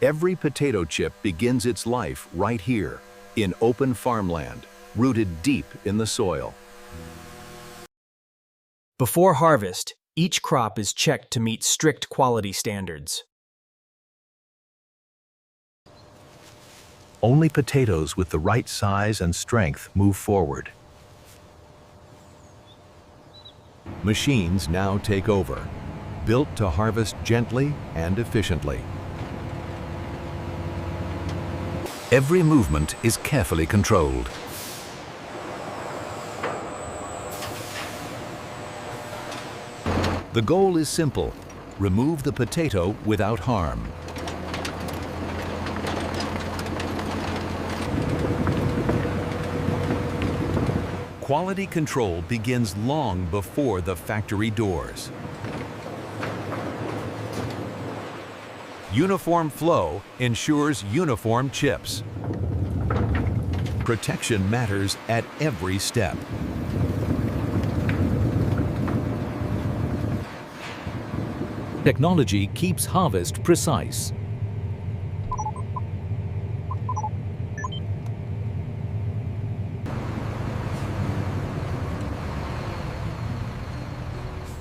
Every potato chip begins its life right here, in open farmland, rooted deep in the soil. Before harvest, each crop is checked to meet strict quality standards. Only potatoes with the right size and strength move forward. Machines now take over, built to harvest gently and efficiently. Every movement is carefully controlled. The goal is simple: remove the potato without harm. Quality control begins long before the factory doors. Uniform flow ensures uniform chips. Protection matters at every step. Technology keeps harvest precise.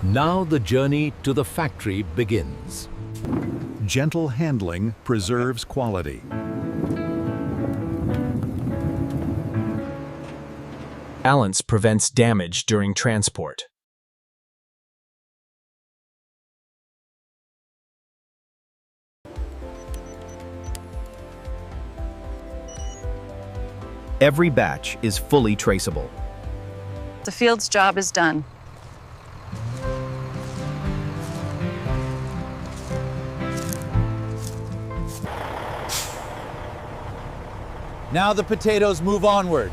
Now the journey to the factory begins. Gentle handling preserves quality. Balance prevents damage during transport. Every batch is fully traceable. The field's job is done. Now the potatoes move onward.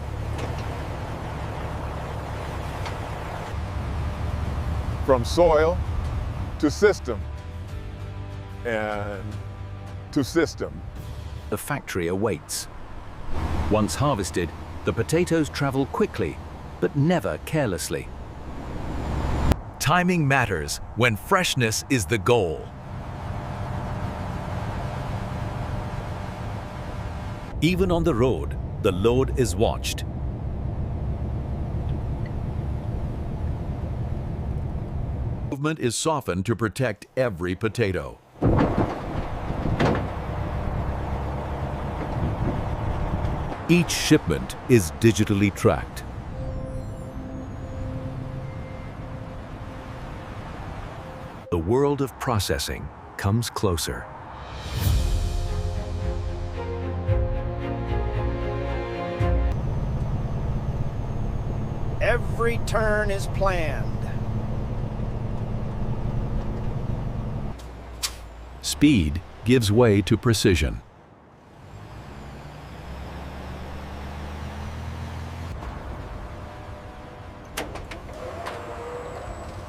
From soil to system and to system. The factory awaits. Once harvested, the potatoes travel quickly, but never carelessly. Timing matters when freshness is the goal. Even on the road, the load is watched. Movement is softened to protect every potato. Each shipment is digitally tracked. The world of processing comes closer. Every turn is planned. Speed gives way to precision.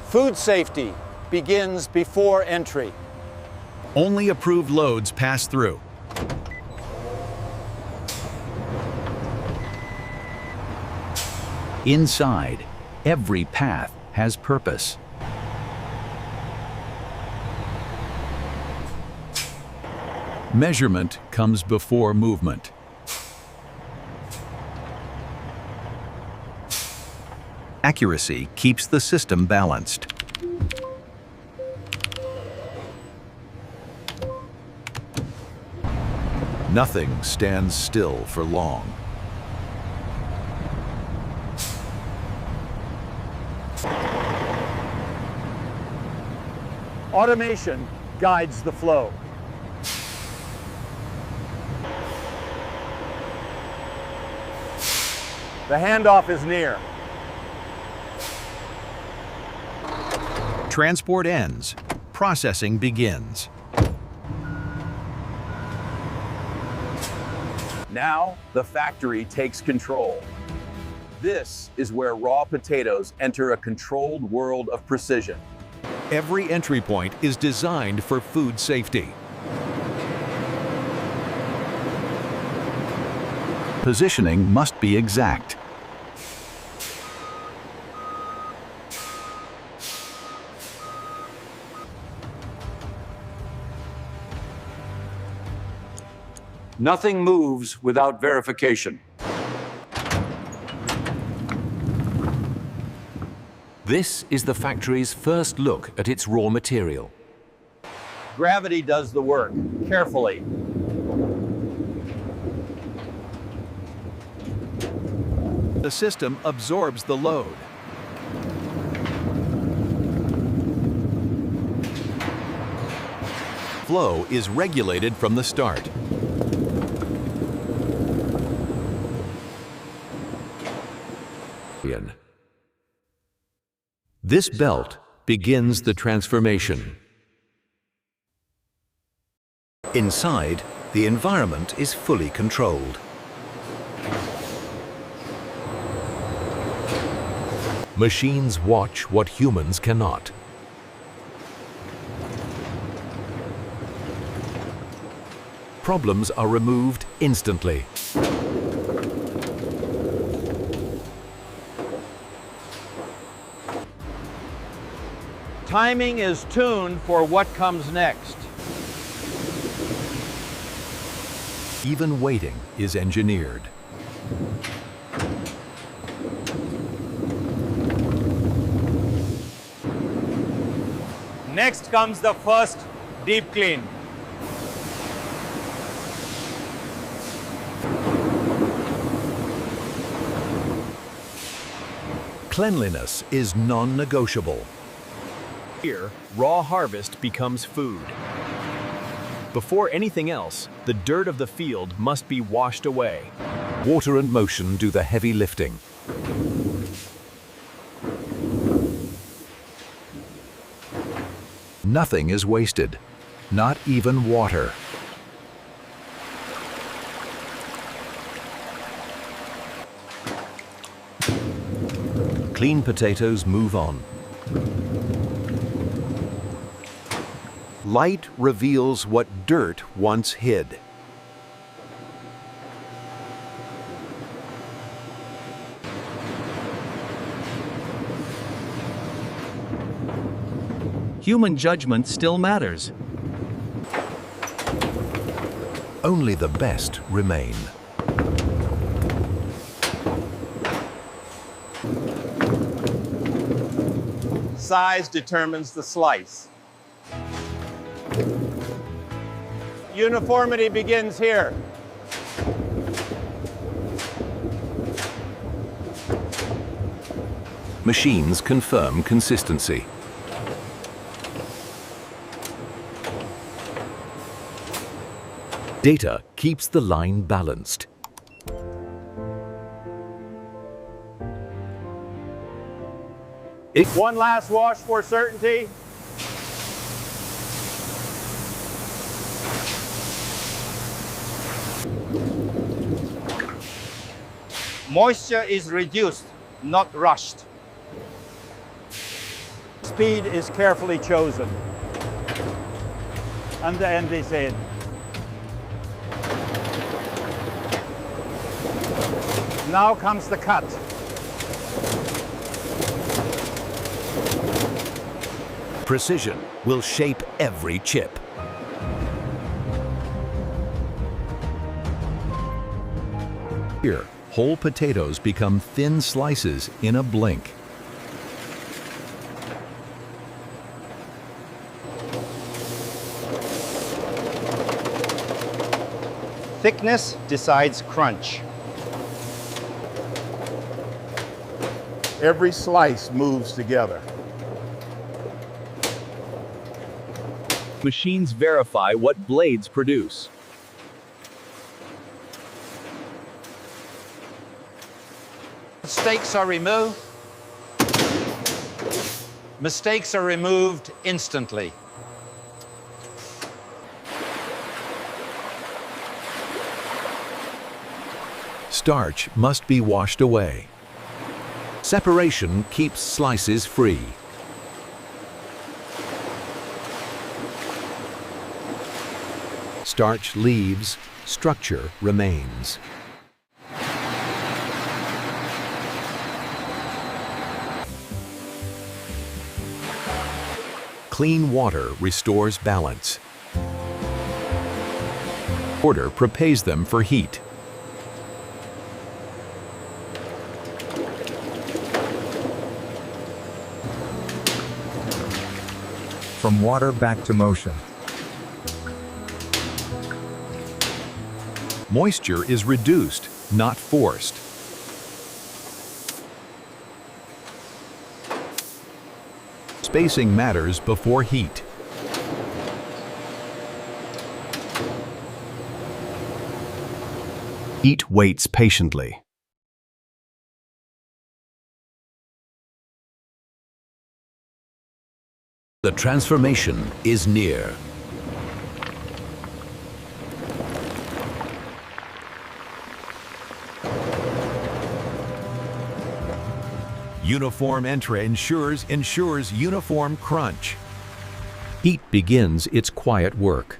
Food safety begins before entry. Only approved loads pass through. Inside, every path has purpose. Measurement comes before movement. Accuracy keeps the system balanced. Nothing stands still for long. Automation guides the flow. The handoff is near. Transport ends. Processing begins. Now the factory takes control. This is where raw potatoes enter a controlled world of precision. Every entry point is designed for food safety. Positioning must be exact. Nothing moves without verification. This is the factory's first look at its raw material. Gravity does the work, carefully. The system absorbs the load. Flow is regulated from the start. This belt begins the transformation. Inside, the environment is fully controlled. Machines watch what humans cannot. Problems are removed instantly. Timing is tuned for what comes next. Even waiting is engineered. Next comes the first deep clean. Cleanliness is non-negotiable. Here, raw harvest becomes food. Before anything else, the dirt of the field must be washed away. Water and motion do the heavy lifting. Nothing is wasted, not even water. Clean potatoes move on. Light reveals what dirt once hid. Human judgment still matters. Only the best remain. Size determines the slice. Uniformity begins here. Machines confirm consistency. Data keeps the line balanced. One last wash for certainty. Moisture is reduced, not rushed. Speed is carefully chosen. And the end is in. Now comes the cut. Precision will shape every chip. Here, whole potatoes become thin slices in a blink. Thickness decides crunch. Every slice moves together. Machines verify what blades produce. Mistakes are removed. Mistakes are removed instantly. Starch must be washed away. Separation keeps slices free. Starch leaves, structure remains. Clean water restores balance. Order prepares them for heat. From water back to motion. Moisture is reduced, not forced. Spacing matters before heat. Heat waits patiently. The transformation is near. Uniform entry ensures uniform crunch. Heat begins its quiet work.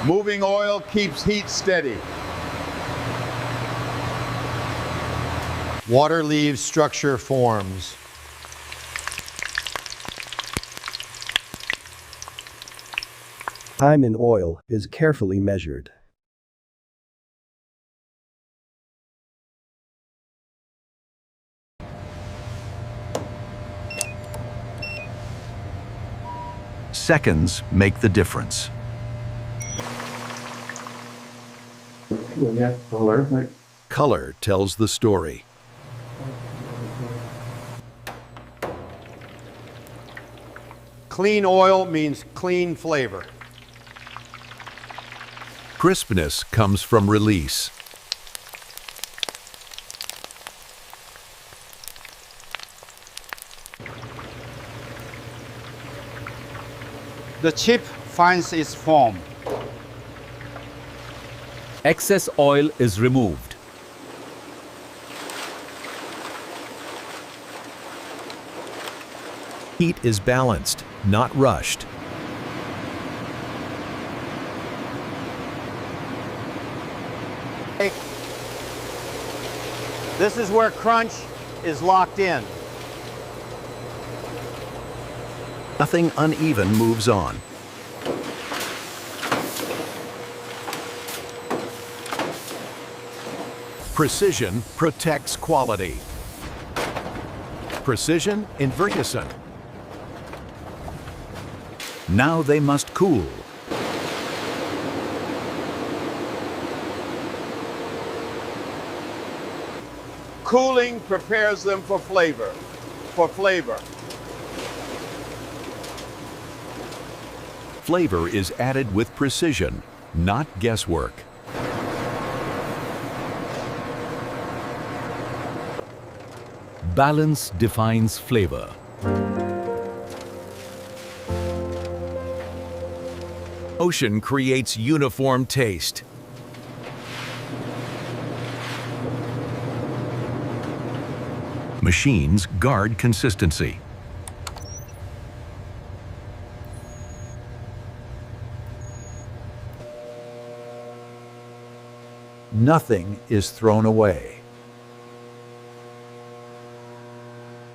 Moving oil keeps heat steady. Water leaves, structure forms. Time in oil is carefully measured. Seconds make the difference. Color tells the story. Clean oil means clean flavor. Crispness comes from release. The chip finds its form. Excess oil is removed. Heat is balanced, not rushed. This is where crunch is locked in. Nothing uneven moves on. Precision protects quality. Precision in Vertison. Now they must cool. Cooling prepares them for flavor. Flavor is added with precision, not guesswork. Balance defines flavor. Ocean creates uniform taste. Machines guard consistency. Nothing is thrown away.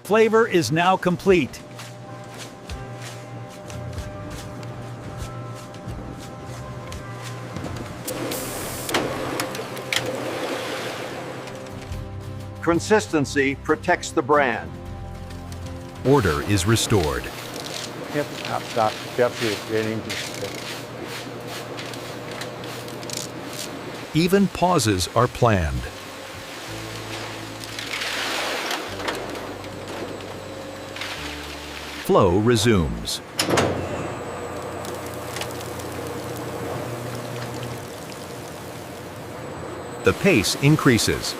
Flavor is now complete. Consistency protects the brand. Order is restored. Even pauses are planned. Flow resumes. The pace increases.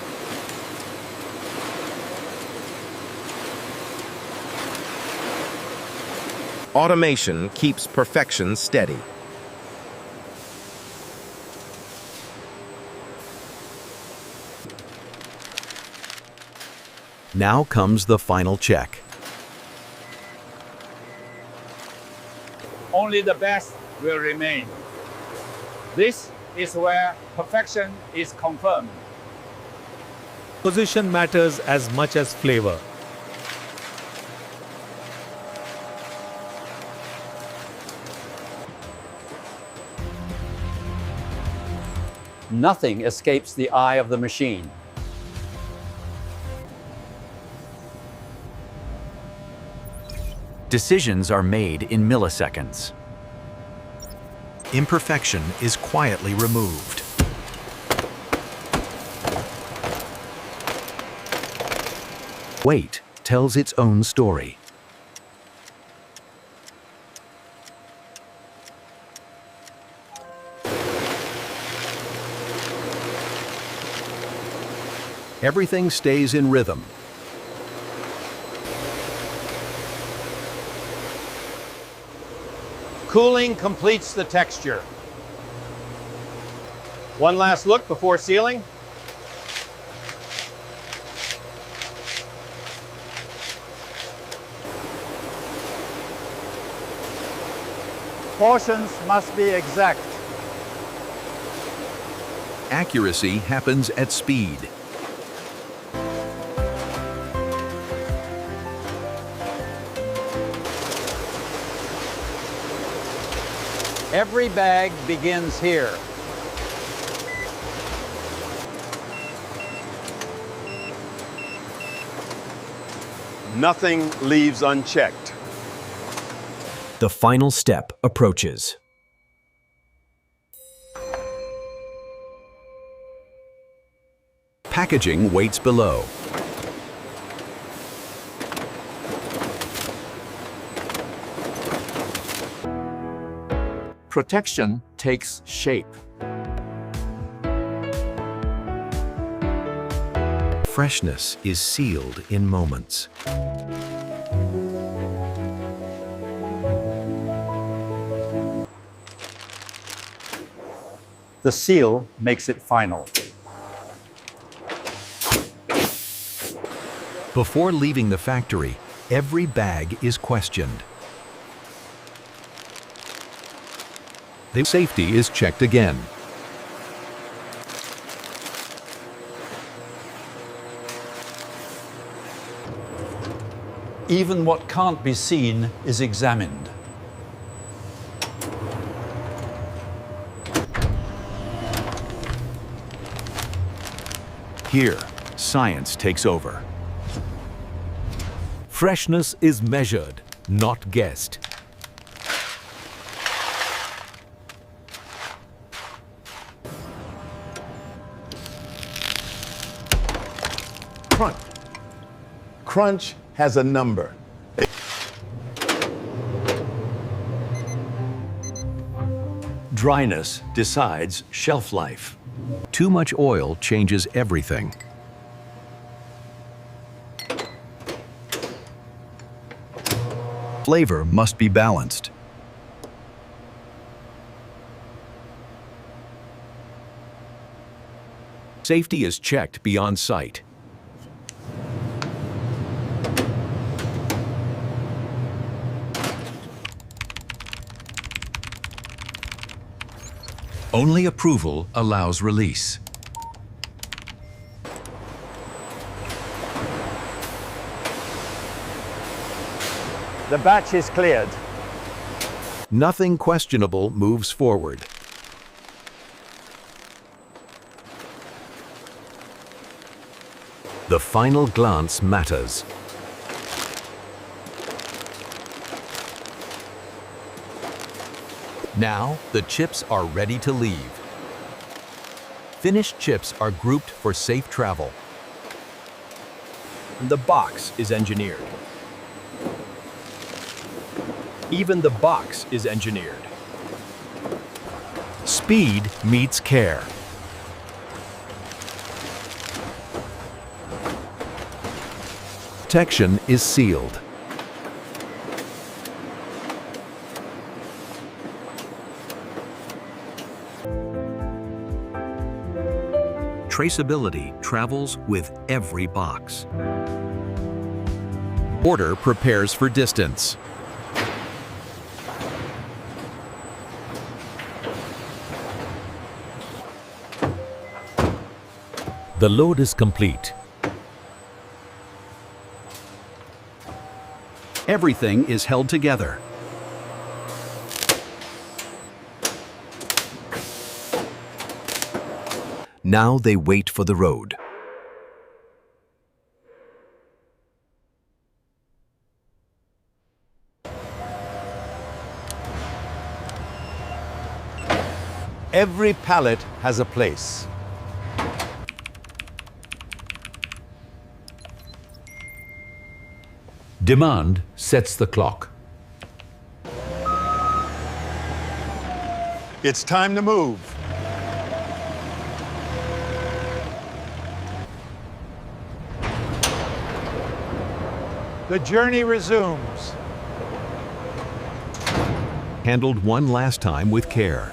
Automation keeps perfection steady. Now comes the final check. Only the best will remain. This is where perfection is confirmed. Position matters as much as flavor. Nothing escapes the eye of the machine. Decisions are made in milliseconds. Imperfection is quietly removed. Weight tells its own story. Everything stays in rhythm. Cooling completes the texture. One last look before sealing. Portions must be exact. Accuracy happens at speed. Every bag begins here. Nothing leaves unchecked. The final step approaches. Packaging waits below. Protection takes shape. Freshness is sealed in moments. The seal makes it final. Before leaving the factory, every bag is questioned. The safety is checked again. Even what can't be seen is examined. Here, science takes over. Freshness is measured, not guessed. Crunch. Crunch has a number. Dryness decides shelf life. Too much oil changes everything. Flavor must be balanced. Safety is checked beyond sight. Only approval allows release. The batch is cleared. Nothing questionable moves forward. The final glance matters. Now, the chips are ready to leave. Finished chips are grouped for safe travel. The box is engineered. Even the box is engineered. Speed meets care. Protection is sealed. Traceability travels with every box. Order prepares for distance. The load is complete. Everything is held together. Now they wait for the road. Every pallet has a place. Demand sets the clock. It's time to move. The journey resumes. Handled one last time with care.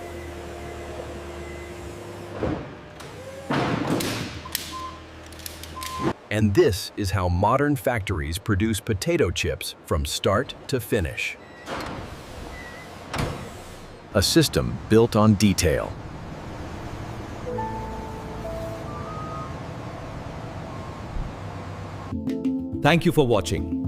And this is how modern factories produce potato chips from start to finish. A system built on detail. Thank you for watching.